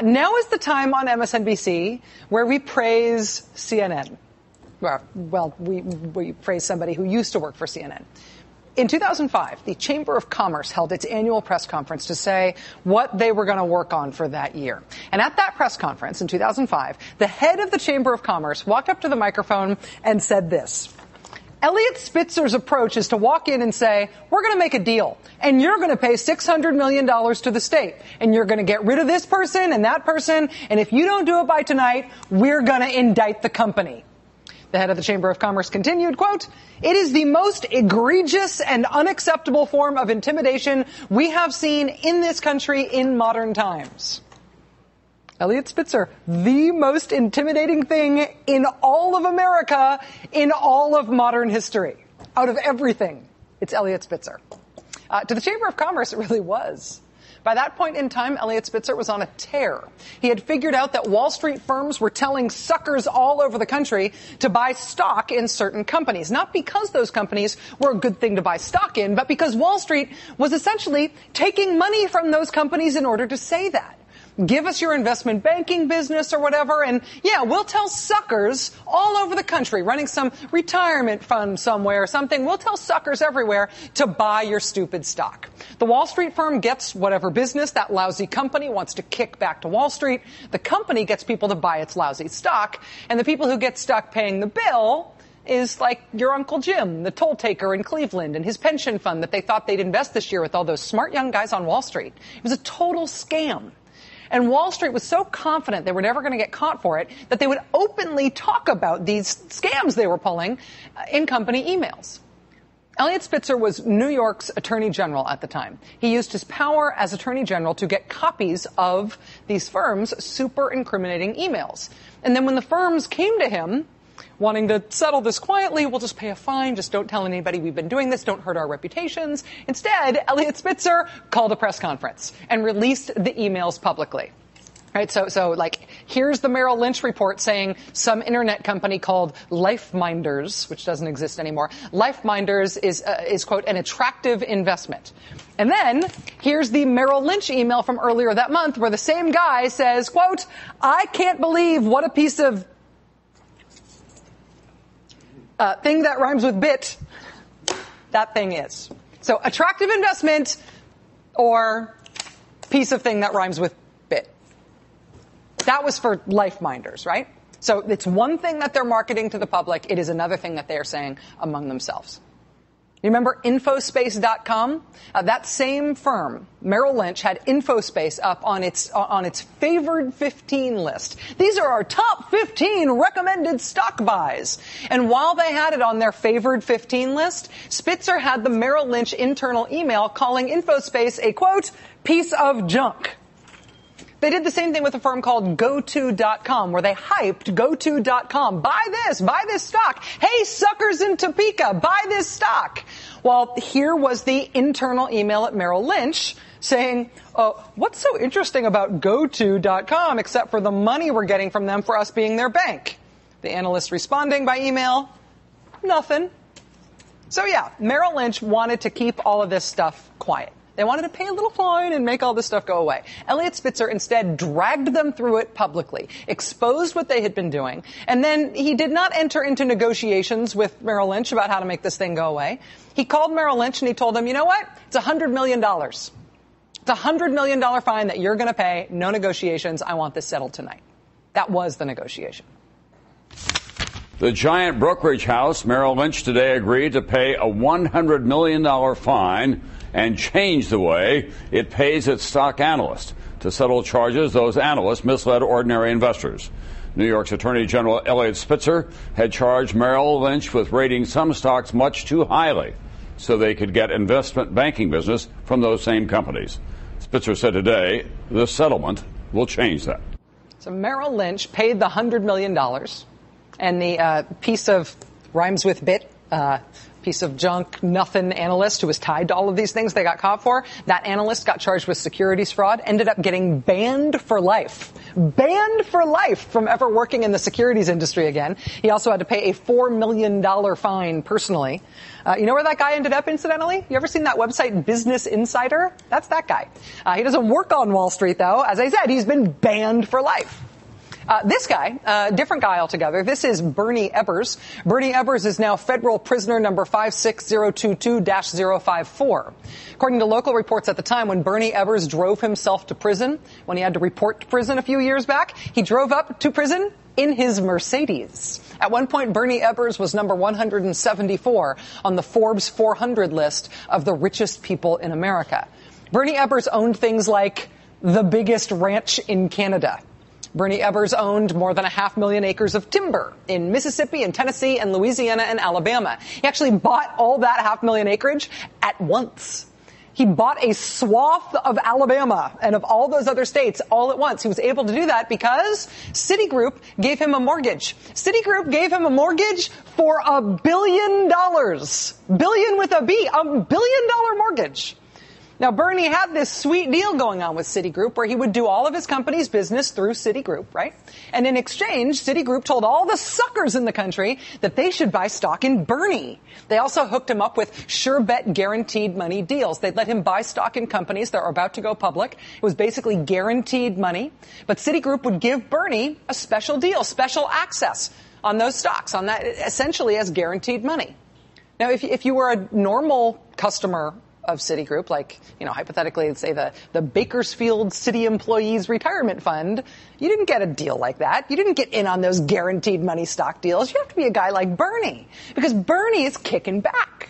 Now is the time on MSNBC where we praise CNN. Well, we praise somebody who used to work for CNN. In 2005, the Chamber of Commerce held its annual press conference to say what they were going to work on for that year. And at that press conference in 2005, the head of the Chamber of Commerce walked up to the microphone and said this: Elliot Spitzer's approach is to walk in and say, we're going to make a deal, and you're going to pay $600 million to the state, and you're going to get rid of this person and that person, and if you don't do it by tonight, we're going to indict the company. The head of the Chamber of Commerce continued, quote, it is the most egregious and unacceptable form of intimidation we have seen in this country in modern times. Elliot Spitzer, the most intimidating thing in all of America, in all of modern history. Out of everything, it's Elliot Spitzer. To the Chamber of Commerce, it really was. By that point in time, Elliot Spitzer was on a tear. He had figured out that Wall Street firms were telling suckers all over the country to buy stock in certain companies. Not because those companies were a good thing to buy stock in, but because Wall Street was essentially taking money from those companies in order to say that. Give us your investment banking business or whatever, and yeah, we'll tell suckers all over the country running some retirement fund somewhere or something. We'll tell suckers everywhere to buy your stupid stock. The Wall Street firm gets whatever business that lousy company wants to kick back to Wall Street. The company gets people to buy its lousy stock, and the people who get stuck paying the bill is like your Uncle Jim, the toll taker in Cleveland, and his pension fund that they thought they'd invest this year with all those smart young guys on Wall Street. It was a total scam. And Wall Street was so confident they were never going to get caught for it that they would openly talk about these scams they were pulling in company emails. Elliot Spitzer was New York's Attorney General at the time. He used his power as Attorney General to get copies of these firms' super incriminating emails. And then when the firms came to him wanting to settle this quietly, we'll just pay a fine, just don't tell anybody we've been doing this, don't hurt our reputations. Instead, Elliot Spitzer called a press conference and released the emails publicly. Right, so like, here's the Merrill Lynch report saying some internet company called LifeMinders, which doesn't exist anymore. LifeMinders is quote, an attractive investment. And then here's the Merrill Lynch email from earlier that month where the same guy says, quote, I can't believe what a piece of thing that rhymes with bit that thing is. So attractive investment or piece of thing that rhymes with bit. That was for LifeMinders, right? So it's one thing that they're marketing to the public. It is another thing that they are saying among themselves. You remember Infospace.com? That same firm, Merrill Lynch, had Infospace up on its favored 15 list. These are our top 15 recommended stock buys. And while they had it on their favored 15 list, Spitzer had the Merrill Lynch internal email calling Infospace a, quote, piece of junk. They did the same thing with a firm called GoTo.com, where they hyped GoTo.com. Buy this stock. Hey, suckers in Topeka, buy this stock. Well, here was the internal email at Merrill Lynch saying, what's so interesting about GoTo.com except for the money we're getting from them for us being their bank? The analyst responding by email, nothing. So yeah, Merrill Lynch wanted to keep all of this stuff quiet. They wanted to pay a little fine and make all this stuff go away. Elliot Spitzer instead dragged them through it publicly, exposed what they had been doing, and then he did not enter into negotiations with Merrill Lynch about how to make this thing go away. He called Merrill Lynch and he told them, you know what? It's $100 million. It's a $100 million fine that you're going to pay. No negotiations. I want this settled tonight. That was the negotiation. The giant brokerage house, Merrill Lynch, today agreed to pay a $100 million fine and change the way it pays its stock analysts to settle charges those analysts misled ordinary investors. New York's Attorney General Elliot Spitzer had charged Merrill Lynch with rating some stocks much too highly so they could get investment banking business from those same companies. Spitzer said today the settlement will change that. So Merrill Lynch paid the $100 million, and the piece of rhymes with bit, piece of junk, nothing analyst who was tied to all of these things they got caught for. That analyst got charged with securities fraud, ended up getting banned for life banned for life from ever working in the securities industry again. He also had to pay a $4 million fine personally. You know where that guy ended up, incidentally? You ever seen that website, Business Insider? That's that guy. He doesn't work on Wall Street, though. As I said, he's been banned for life. This guy, different guy altogether. This is Bernie Ebbers. Bernie Ebbers is now federal prisoner number 56022-054. According to local reports at the time, when Bernie Ebbers drove himself to prison, when he had to report to prison a few years back, he drove up to prison in his Mercedes. At one point, Bernie Ebbers was number 174 on the Forbes 400 list of the richest people in America. Bernie Ebbers owned things like the biggest ranch in Canada. Bernie Ebbers owned more than 500,000 acres of timber in Mississippi and Tennessee and Louisiana and Alabama. He actually bought all that 500,000 acreage at once. He bought a swath of Alabama and of all those other states all at once. He was able to do that because Citigroup gave him a mortgage. Citigroup gave him a mortgage for $1 billion. Billion with a B. $1 billion mortgage. Now, Bernie had this sweet deal going on with Citigroup where he would do all of his company's business through Citigroup, right? And in exchange, Citigroup told all the suckers in the country that they should buy stock in Bernie. They also hooked him up with sure bet guaranteed money deals. They'd let him buy stock in companies that were about to go public. It was basically guaranteed money. But Citigroup would give Bernie a special deal, special access on those stocks, on that essentially as guaranteed money. Now, if you were a normal customer of Citigroup, like, hypothetically, let's say the Bakersfield City Employees Retirement Fund, you didn't get a deal like that. You didn't get in on those guaranteed money stock deals. You have to be a guy like Bernie, because Bernie is kicking back.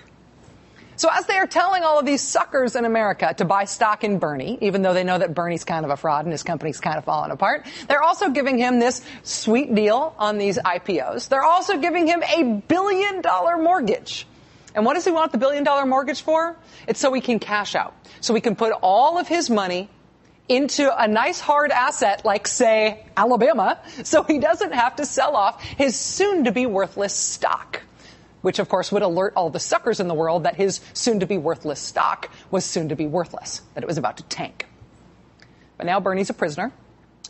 So as they are telling all of these suckers in America to buy stock in Bernie, even though they know that Bernie's kind of a fraud and his company's kind of falling apart, they're also giving him this sweet deal on these IPOs. They're also giving him a $1 billion mortgage. And what does he want the $1 billion mortgage for? It's so he can cash out. So he can put all of his money into a nice hard asset like, say, Alabama, so he doesn't have to sell off his soon-to-be worthless stock, which, of course, would alert all the suckers in the world that his soon-to-be worthless stock was soon-to-be worthless, that it was about to tank. But now Bernie's a prisoner.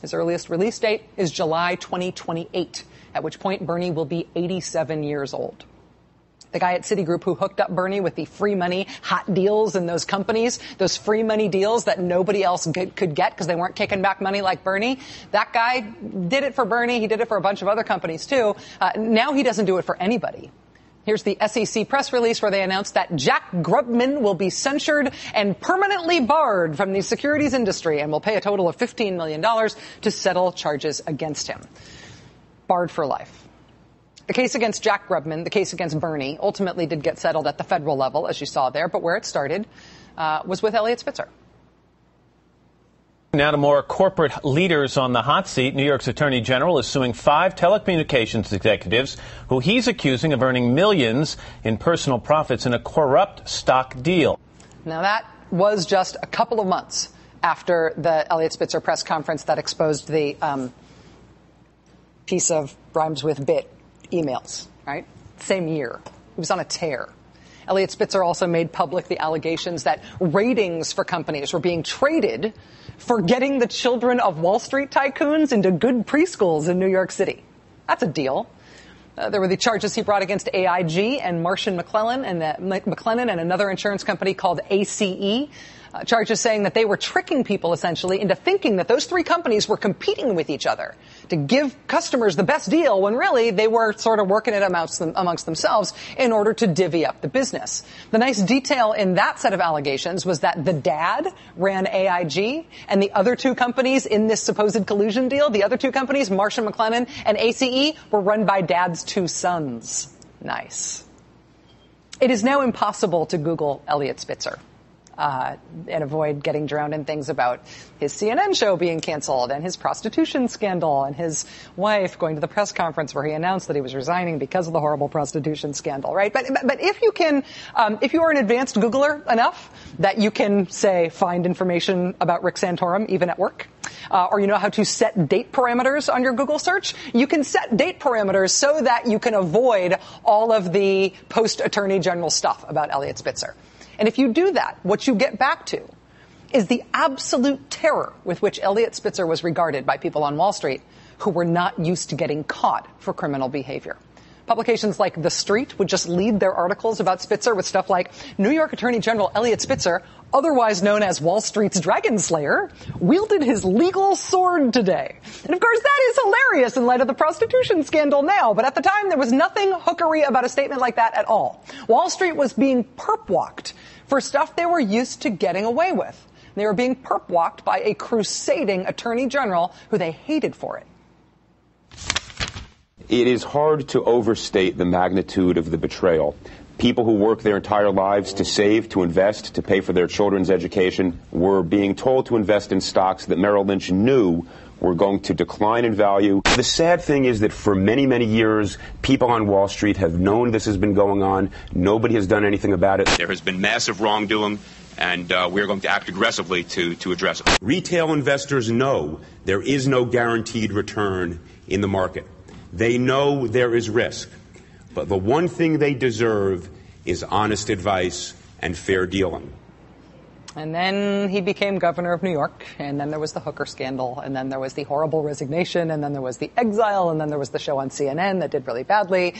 His earliest release date is July 2028, at which point Bernie will be 87 years old. The guy at Citigroup who hooked up Bernie with the free money hot deals in those companies, those free money deals that nobody else could get because they weren't kicking back money like Bernie. That guy did it for Bernie. He did it for a bunch of other companies, too. Now he doesn't do it for anybody. Here's the SEC press release where they announced that Jack Grubman will be censured and permanently barred from the securities industry and will pay a total of $15 million to settle charges against him. Barred for life. The case against Jack Grubman, the case against Bernie, ultimately did get settled at the federal level, as you saw there, but where it started was with Eliot Spitzer. Now to more corporate leaders on the hot seat. New York's Attorney General is suing 5 telecommunications executives who he's accusing of earning millions in personal profits in a corrupt stock deal. Now, that was just a couple of months after the Eliot Spitzer press conference that exposed the piece of rhymes with bit emails, right? Same year. He was on a tear. Eliot Spitzer also made public the allegations that ratings for companies were being traded for getting the children of Wall Street tycoons into good preschools in New York City. That's a deal. There were the charges he brought against AIG and Marsh & McLennan and another insurance company called ACE. Charges saying that they were tricking people essentially into thinking that those 3 companies were competing with each other to give customers the best deal when really they were sort of working it amongst themselves in order to divvy up the business. The nice detail in that set of allegations was that the dad ran AIG and the other 2 companies in this supposed collusion deal, the other 2 companies, Marsh & McLennan and ACE, were run by dad's 2 sons. Nice. It is now impossible to Google Eliot Spitzer and avoid getting drowned in things about his CNN show being canceled and his prostitution scandal and his wife going to the press conference where he announced that he was resigning because of the horrible prostitution scandal, right? But if you can, if you are an advanced Googler enough that you can, say, find information about Rick Santorum even at work, or you know how to set date parameters on your Google search, you can set date parameters so that you can avoid all of the post-Attorney General stuff about Eliot Spitzer. And if you do that, what you get back to is the absolute terror with which Eliot Spitzer was regarded by people on Wall Street who were not used to getting caught for criminal behavior. Publications like The Street would just lead their articles about Spitzer with stuff like, New York Attorney General Eliot Spitzer, otherwise known as Wall Street's Dragon Slayer, wielded his legal sword today. And of course, that is hilarious in light of the prostitution scandal now. But at the time, there was nothing hookery about a statement like that at all. Wall Street was being perp-walked for stuff they were used to getting away with. They were being perp-walked by a crusading attorney general who they hated for it. It is hard to overstate the magnitude of the betrayal. People who work their entire lives to save, to invest, to pay for their children's education were being told to invest in stocks that Merrill Lynch knew were going to decline in value. The sad thing is that for many, many years, people on Wall Street have known this has been going on. Nobody has done anything about it. There has been massive wrongdoing, and we're going to act aggressively to address it. Retail investors know there is no guaranteed return in the market. They know there is risk, but the one thing they deserve is honest advice and fair dealing. And then he became governor of New York, and then there was the hooker scandal, and then there was the horrible resignation, and then there was the exile, and then there was the show on CNN that did really badly,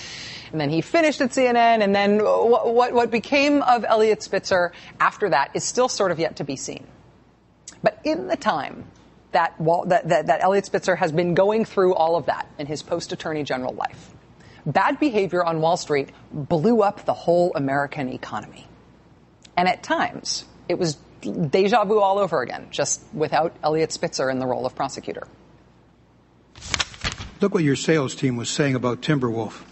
and then he finished at CNN, and then what became of Eliot Spitzer after that is still sort of yet to be seen. But in the time that Eliot Spitzer has been going through all of that in his post-attorney general life, bad behavior on Wall Street blew up the whole American economy. And at times, it was deja vu all over again, just without Eliot Spitzer in the role of prosecutor. Look what your sales team was saying about Timberwolf.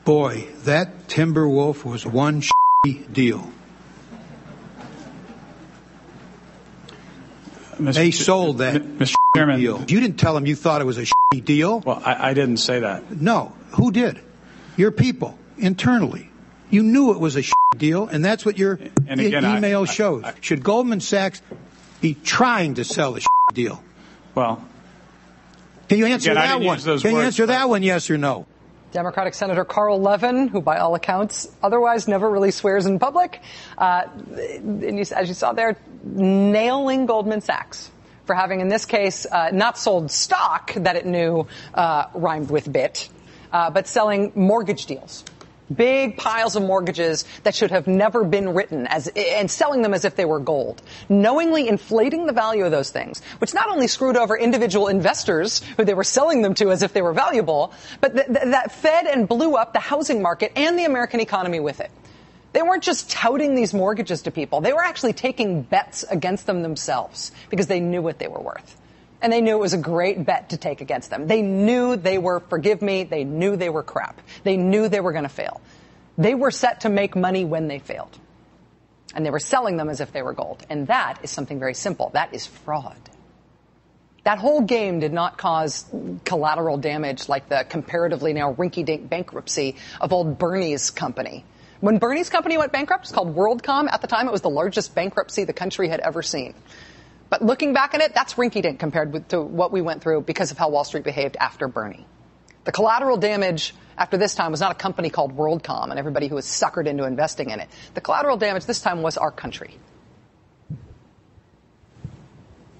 Boy, that Timberwolf was one deal. They sold that Mr. Chairman. deal. You didn't tell them you thought it was a deal. Well, I didn't say that. No. Who did? Your people, internally. You knew it was a deal, and that's what your email shows. Should Goldman Sachs be trying to sell a deal? Well, can you answer that one? Can you answer that one, yes or no? Democratic Senator Carl Levin, who by all accounts otherwise never really swears in public, and as you saw there, nailing Goldman Sachs for having, in this case, not sold stock that it knew rhymed with bit, but selling mortgage deals. Big piles of mortgages that should have never been written and selling them as if they were gold, knowingly inflating the value of those things, which not only screwed over individual investors who they were selling them to as if they were valuable, but that fed and blew up the housing market and the American economy with it. They weren't just touting these mortgages to people. They were actually taking bets against them themselves because they knew what they were worth. And they knew it was a great bet to take against them. They knew they were, forgive me, they knew they were crap. They knew they were going to fail. They were set to make money when they failed. And they were selling them as if they were gold. And that is something very simple. That is fraud. That whole game did not cause collateral damage like the comparatively now rinky-dink bankruptcy of old Bernie's company. When Bernie's company went bankrupt, it's called WorldCom. At the time, it was the largest bankruptcy the country had ever seen. But looking back at it, that's rinky-dink compared to what we went through because of how Wall Street behaved after Bernie. The collateral damage after this time was not a company called WorldCom and everybody who was suckered into investing in it. The collateral damage this time was our country.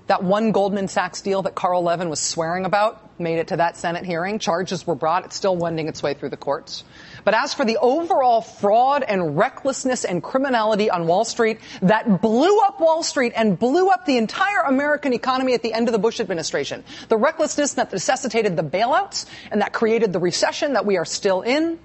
That one Goldman Sachs deal that Carl Levin was swearing about made it to that Senate hearing. Charges were brought. It's still wending its way through the courts. But as for the overall fraud and recklessness and criminality on Wall Street that blew up Wall Street and blew up the entire American economy at the end of the Bush administration, the recklessness that necessitated the bailouts and that created the recession that we are still in,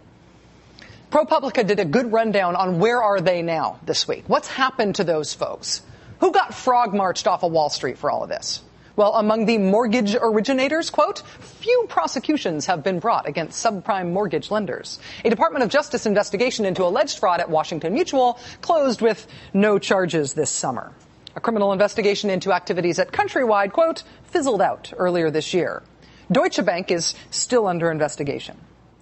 ProPublica did a good rundown on where are they now this week. What's happened to those folks? Who got frog-marched off of Wall Street for all of this? Well, among the mortgage originators, quote, few prosecutions have been brought against subprime mortgage lenders. A Department of Justice investigation into alleged fraud at Washington Mutual closed with no charges this summer. A criminal investigation into activities at Countrywide, quote, fizzled out earlier this year. Deutsche Bank is still under investigation.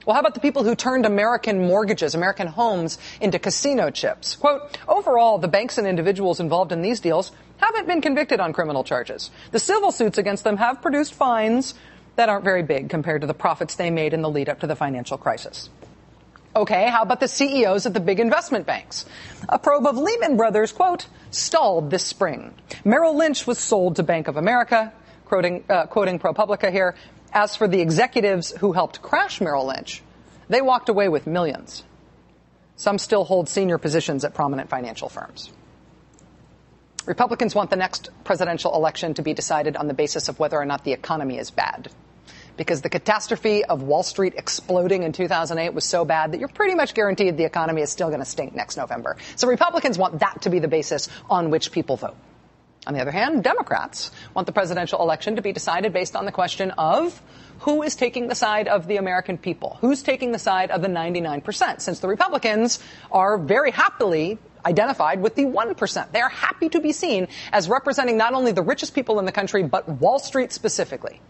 Well, how about the people who turned American mortgages, American homes, into casino chips? Quote, overall, the banks and individuals involved in these deals haven't been convicted on criminal charges. The civil suits against them have produced fines that aren't very big compared to the profits they made in the lead up to the financial crisis. Okay, how about the CEOs of the big investment banks? A probe of Lehman Brothers, quote, stalled this spring. Merrill Lynch was sold to Bank of America, quoting ProPublica here. As for the executives who helped crash Merrill Lynch, they walked away with millions. Some still hold senior positions at prominent financial firms. Republicans want the next presidential election to be decided on the basis of whether or not the economy is bad. Because the catastrophe of Wall Street exploding in 2008 was so bad that you're pretty much guaranteed the economy is still going to stink next November. So Republicans want that to be the basis on which people vote. On the other hand, Democrats want the presidential election to be decided based on the question of who is taking the side of the American people, who's taking the side of the 99%, since the Republicans are very happily identified with the 1%. They are happy to be seen as representing not only the richest people in the country, but Wall Street specifically.